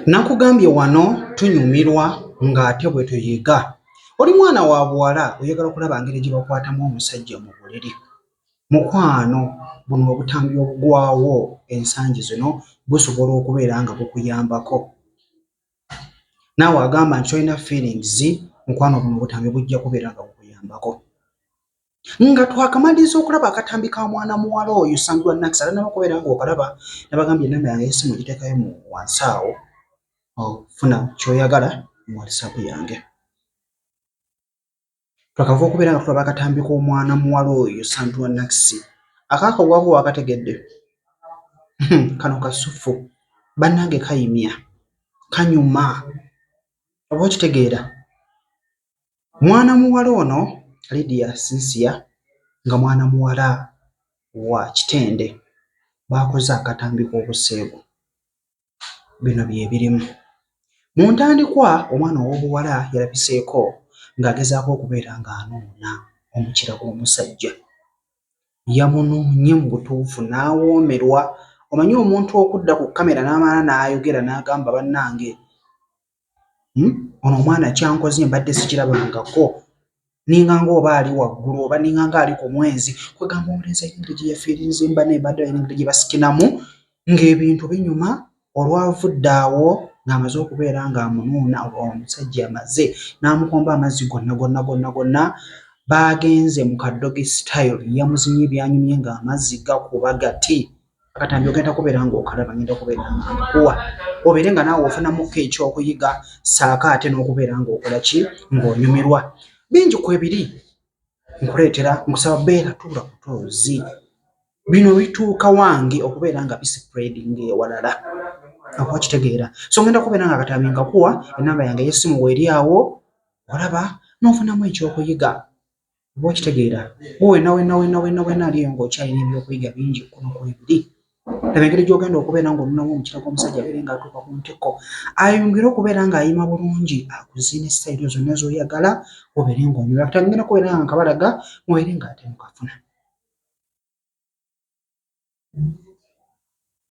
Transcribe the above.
Nakugambye wano tunyumirwa ng'ate bwe tuyiga. Oli mwana wa buwala oyagala okulaba ngeri gye bakwatamu omusajja mu buliri. Mukwano buno obutambi obugwawo ensangi zino busobola okubeera nga bukuyambako. Naawe agamba nti tolina feelings, mukwano buno obutambi bujja kubeera nga bukuyambako. Nga twakamaliriza okulaba akatambi ka mwana muwala oyo Sandra Nax alina okubeera ng'okalaba, nabagambye ennamba yange y'essimu giteekayo mu wansi awo. Funa ky'oyagala mu WhatsApp yange. Twakava okubeera nga tulaba akatambi k'omwana muwala oyo Sandra Nax. Akaakagwako wakategedde. Kano kasufu. Bannange kayimya. Kanyuma. Oba okitegeera. Mwana muwala ono Lydia Cynthia nga mwana muwala wa Kitende baakoze akatambi k'obuseegu. Bino bye birimu. Mu ntandikwa omwana ow'obuwala yalabiseeko ng'agezaako okubeera ng'anoona omukira gw'omusajja. Yamunoonye mu butuufu n'awoomerwa. Omanyi omuntu okudda ku kamera n'amala n'ayogera n'agamba bannange, ono omwana kyankoze mbadde sikirabangako, ninga ng'oba ali waggulu oba ninga nga ali ku mwezi. Kwegamba omulenzi alina engeri gye yafiirinze mbanne badde alina engeri gye basikinamu ng'ebintu binyuma. Olwavudde awo ng'amaze okubeera ng'amunuuna, omusajja amaze n'amukomba amazzi gonna baagenze mu kaddogi style. Yamuzinye ebyanyumye ng'amazzi gakuba gati. Akatambi ogenda kubeera ng'okalaba, ngenda kubeera ng'akuwa obeere nga naawe ofunamukko ekyokuyiga, saako ate n'okubeera ng'okola ki, ng'onyumirwa. Bingi kwebiri nkuleetera, nkusaba beera tuula ku toozi. Bino bituuka wange okubeera nga bispreading ewalala. Oba okitegeera. So ngenda kubeera nga akatambi nkakuwa, ennamba yange y'essimu weeri awo, olaba n'ofunamu ekyokuyiga. Oba okitegeera. Wenna aliyo ng'okyalina ebyokuyiga bingi kuno kwebiri. Laba engeri gy'ogenda okubeera ng'olunamu omukira gw'omusajja abeere ng'atuuka ku ntikko. Ayongere okubeera ng'ayima bulungi, akuziine sitayiro zonna z'oyagala, obeere ng'onyumirwa. Akatambi ngenda kubeera nga nkabalaga mubeere ng'ate mukafuna.